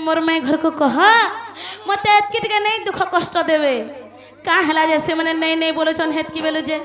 मोर मैं घर को कह मत एतकी टिके नहीं दुख कष्ट देवे का हला जैसे मैंने नहीं नहीं बोलो चन हेत की बेलो जे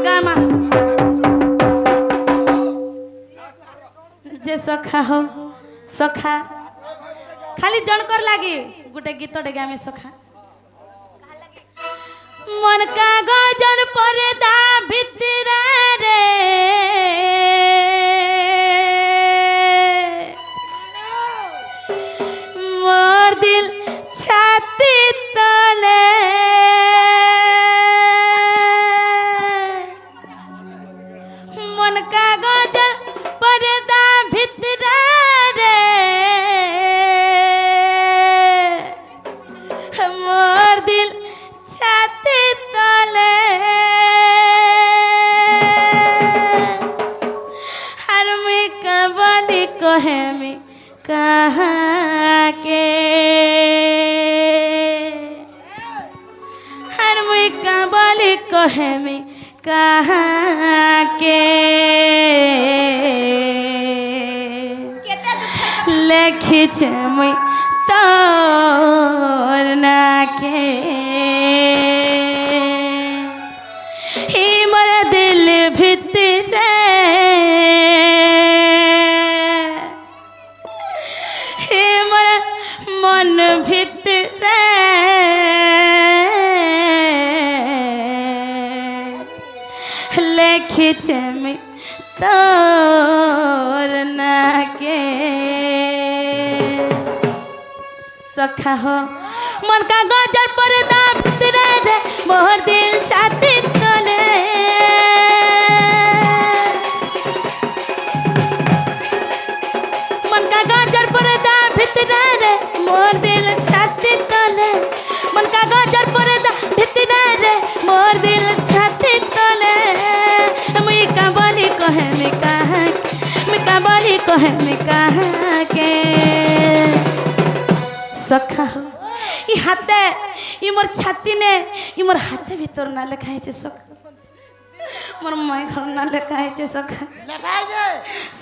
गामा जे सखा हो सखा खाली जनकर लागे गोटे गीत टे आम सखा मन का गजन परदा भितर रे मोर दिल छाती तले मन का गजन परदा भितर रे मोर दिल छाती तले हर में कबली कहे में कहाँ के हर में कबली कहे में कहाँ के लेखी मुई तोर ना के ही मोर दिल भितर ही मोर मन भितर लेखी मुई तोर ना के सखा हो मन का गजर परदा भितर रे मोर दिल छाती तले मन का गजर परदा भितर रे मोर दिल छाती तले मन का गजर परदा भितर रे मोर दिल छाती तले मुई का बोली कहे में कहाँ मैं का बोली कहे में कहाँ के सखा हो ई हाथे ई मोर छाती ने ई मोर हाथे भीतर ना लिखाई छे सखा मोर माय घर ना लिखाई छे सखा लिखाई छे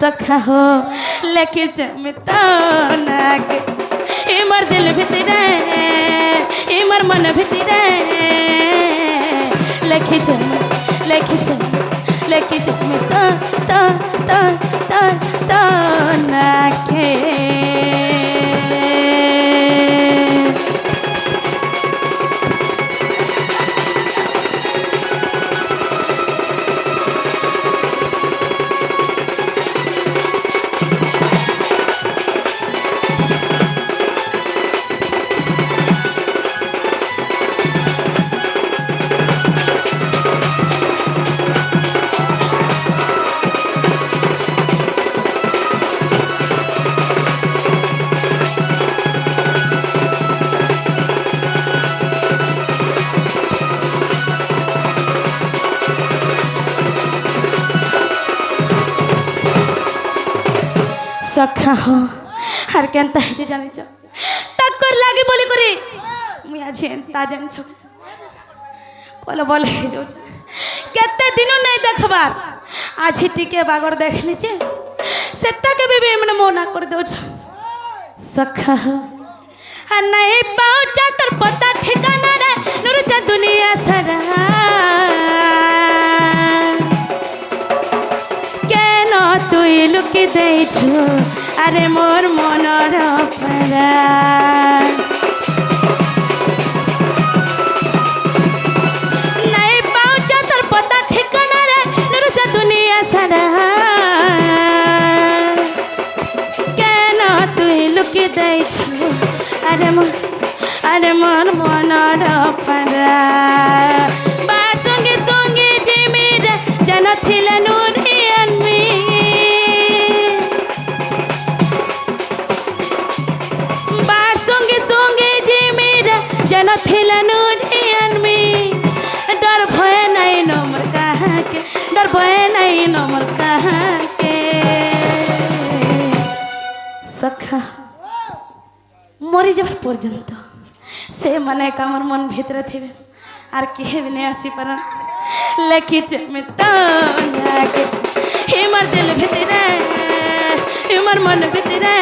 सखा हो लेके छे में तो ना के ई मोर दिल भीतर ई मोर मन भीतर लेके छे में तो ना के सखा हो हर केनता है जे जानि छ टक्कर लागे बोली करे मुई आज एंता जानि छ कोल बोल हे जो केते दिन नहीं देखबार आज टिके बागर देखली छे सेटा के भी मने मना कर दो छ सखा हो आ नहीं पहुंचा तर पता ठिकाना रे नूर च दुनिया सारा तुई लुकी दे छु अरे मोर मनर परा नहीं पहुंचा तर पता ठिकाना रे नूर दुनिया सारा केन तुई लुकी दे छु अरे मोर मनर परा बार संगे संगे जिमिर जन थिला नूर जन थिला नूरियन में डर भय नहीं नमर कहाँ के डर भय नहीं नमर कहाँ के सखा मरी जाबार पर्यंत से माने कामर मन भीतर थे आर किहे भी नहीं आसी पारन লিখিছে মিতা নাকে হিমার দিল ভিতরে হিমার মন ভিতরে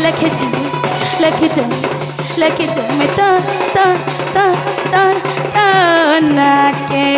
লিখিছে লিখিছে লিখিছে মিতা তা তা তা তা নাকে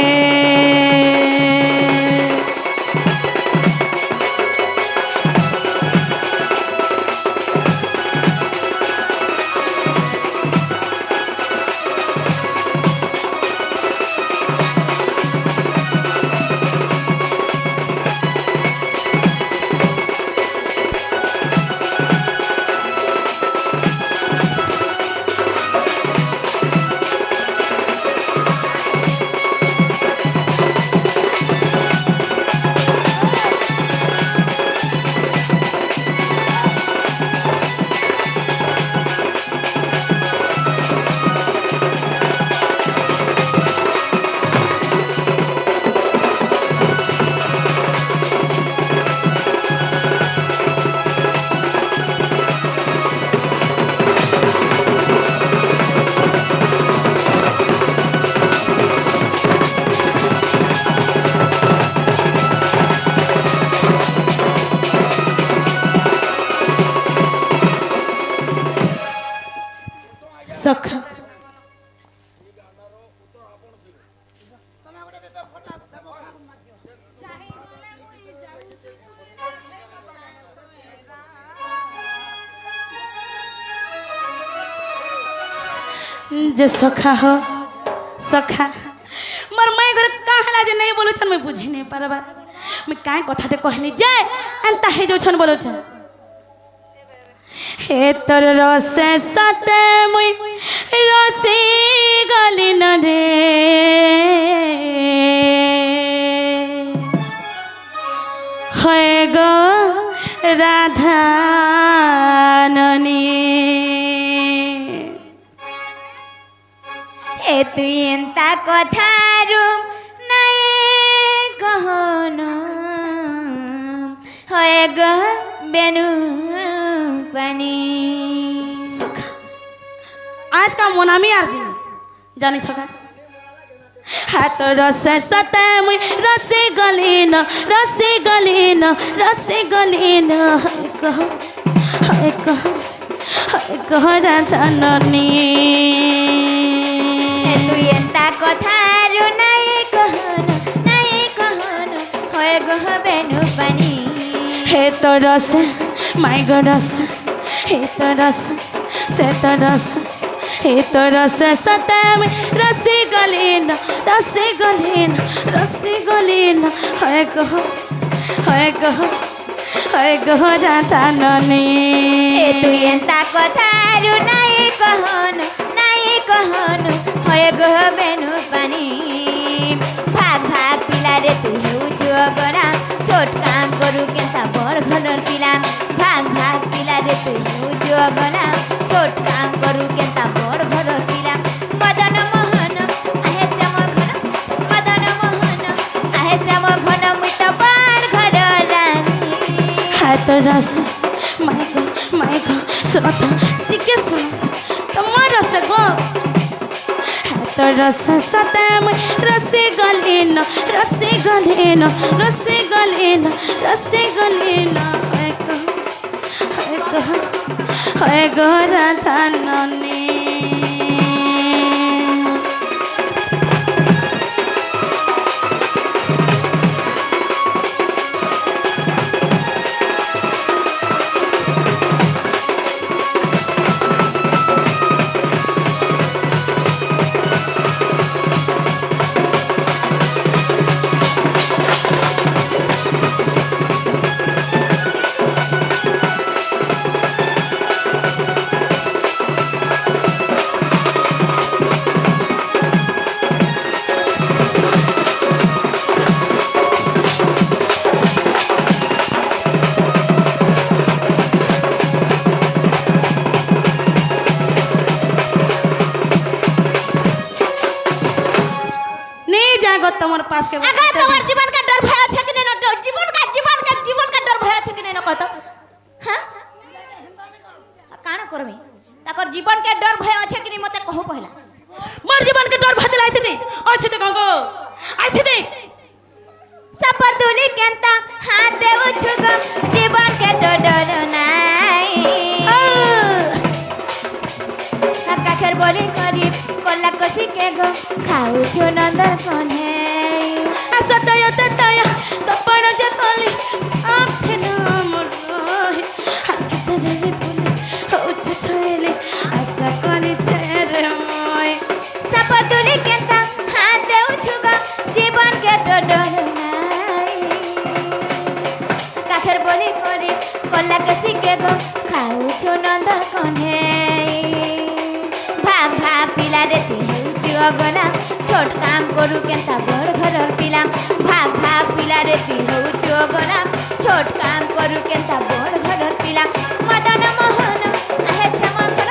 सखा जे सखा हो सखा मोर माय घर कहला जे नहीं बोलो छन मैं बुझे नहीं पारबा मैं काय कथाटे कहली जे एंता हे जो छन बोलो छन हे तोर रसे सते मुई रसी गली न रे है गो राधा ननी ए तुई एंता कथारू नहीं कहनो है गो बेनु पानी सुखा आज का मोनामी आरती जानी छोटा हाथ रसे सते मुई रसे गलीन हाय कह राधा ननी तू एंता कथारू नहीं कहनो होय गह बेनु पानी हे तो रस माय गो रस हे तो रस से तो रस हे तो रस सते मुई रसे गलीन हाय कह राधा ननी ए तू एंता कथारू नहीं कहनो होय गह बेनु पानी भाग पिला रे तू हेउ जुगरा छोट काम करू केंता बर घरर पिला भाग पिला रे तू हेउ जुगरा छोट काम करू केंता बर घरर पिला मदन मोहन आहे श्याम घन मुई तो बर घर रानी हाथ रस माय गो सुनो तो टिके सुनो तुम्हार रस गो हाथ रस सते मुई रसे गलीन हाय गो राधा ननी তোমার পাস के आगा तुम्हार जीवन का डर भय छ कि नहीं न जीवन का डर भय छ कि नहीं न कहत हां काना करबे ताकर जीवन के डर भय छ कि नहीं मते कहू पहला मोर जीवन के डर भय लाइते दे अच्छे तो के गो खाऊ नंदन कने सतया ततया तपन जे कली आखे नाम रहे हाथ रे बोले उच्च छले आशा कली छेरे मोय सापर तुली केता हाथ देउ छुगा जीवन के डर নাই काखेर बोली करे कला के सिके गो खाऊ नंदन कने भाग भाग पिला रे ते हेउ अगना छोट काम करू केता बड़ घरर पिला भाग भाग पिला रे ती हेउ अगना छोट काम करू केता बड़ घरर पिला मदन मोहन आहे सम घर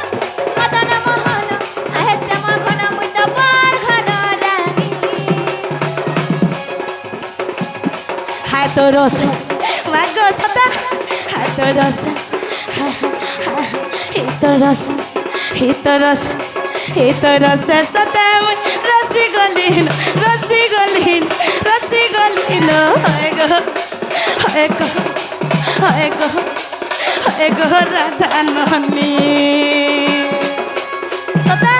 मदन मोहन आहे सम घन मुई तो बड़ घर रानी हाय तो रस वागो छता हाय तो रस हे तो रस हे तो रस हे तो रस सता रसी गलिन हाय गो राधा ननी सता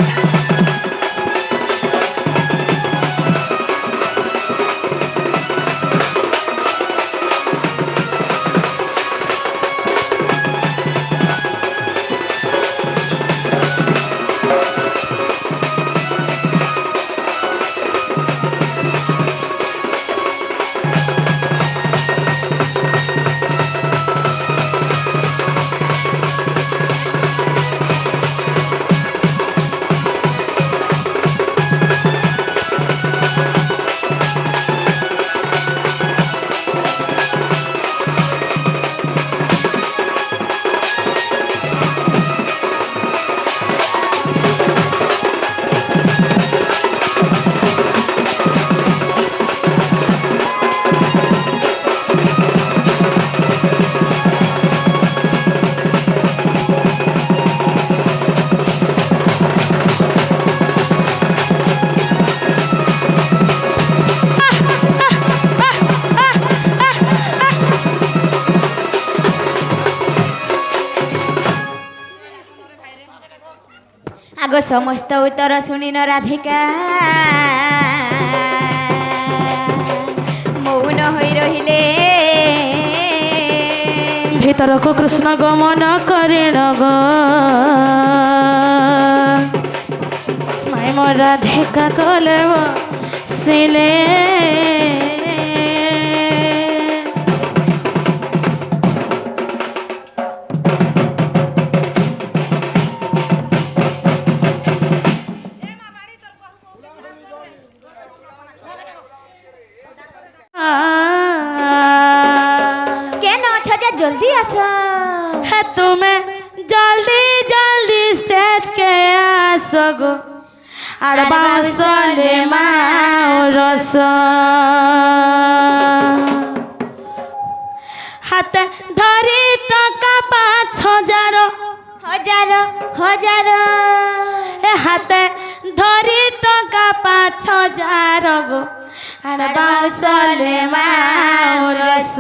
आगो समस्त उत्तर शुणिन राधिका मौन होई रहिले भीतर को कृष्ण गमन करे गो माय मोर राधिका कले सिले जल्दी आसो है तुम्हें जल्दी जल्दी स्टेज के आसो गो और बांसले मारस हाथ धरी टका 5,000 हजार हजार हाथ धरी टका 5,000 गो और बांसले मारस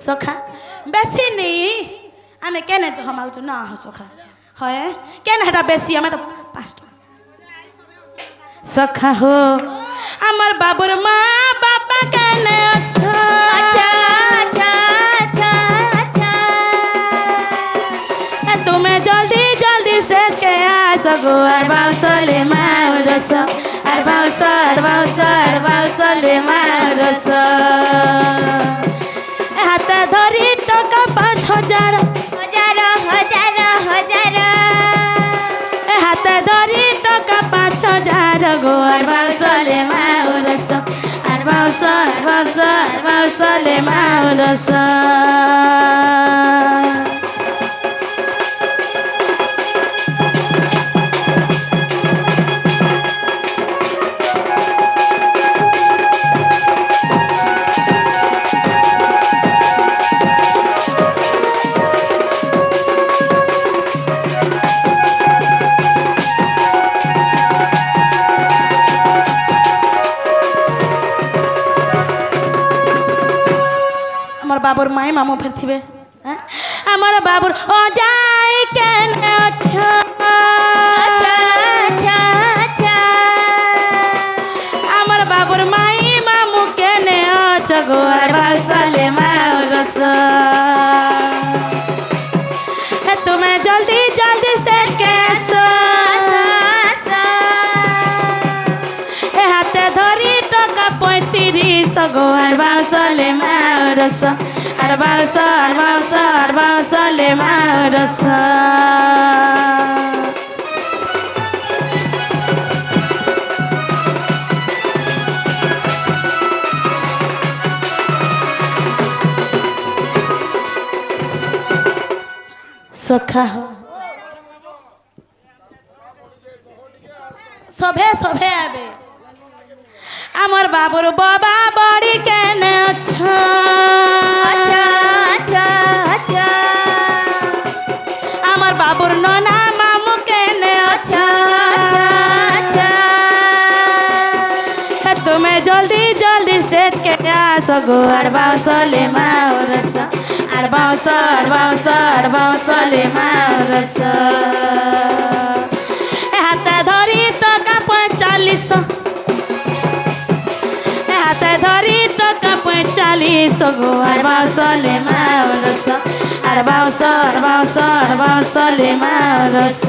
सखा बेसी नहीं आमे केने तो हम आउछु ना हो सखा है केने हटा बेसी आमे तो 5 सखा हो हमर बाबूर माँ बापा केने अच्छा अच्छा अच्छा अच्छा अच्छा तुम्हें जल्दी जल्दी सेज के आ सको और बाउसले मारस और बाउसले मारस हाथ धरी टका 5,000 हजार हजार हजार हाथ धरी टका 5,000 गो और बाउसले मारस और बाउसले मारस बाबूर माई मामू फिर थे हमारा बाबूर ओ जाए केने अच्छा সগো আর বাউসলে মারস আর বাউস আর বাউস আর বাউসলে মারস সখা হো সভে সভে আবে আমার বাবুর বাবা বড়ি কেনে অছ আচ্ছা আচ্ছা আচ্ছা আমার বাবুর ননা মামু কেনে অছ আচ্ছা আচ্ছা তুমি জলদি জলদি স্টেজ কে আসো গো আর বাউসলে মারস আর বাউস আর বাউস আর বাউসলে মারস হাতে ধরি টাকা 45 হাতে ধরি টাকা 45 গো আর বাউসলে মারস আর বাউস আর বাউস আর বাউসলে মারস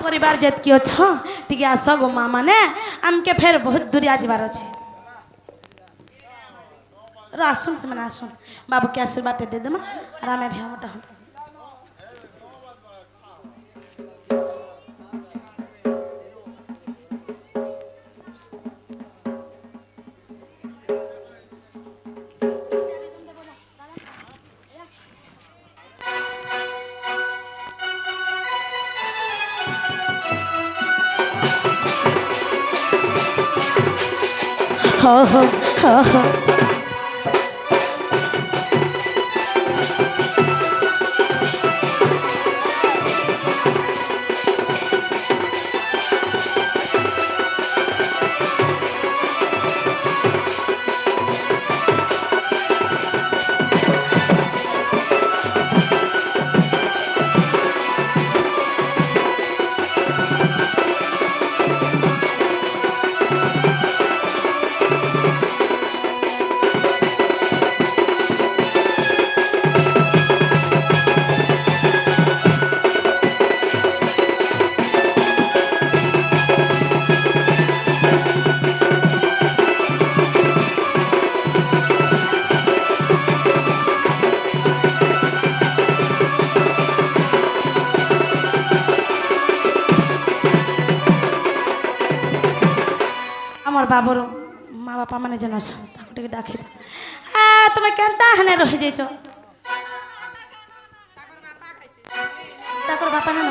परिवार जेतकी अछ टिके आस गो माँ माने आमके फेर बहुत दूरिया जबार अच्छे आसुन से मैंने आसुन बाबू के आशीर्वाद दे देमा और आमे भी मोटा हम हो हो हो हो बाबूर माँ बापा मैंने जन टे डाके तुम्हें केनता हने रही जाइच बापा ना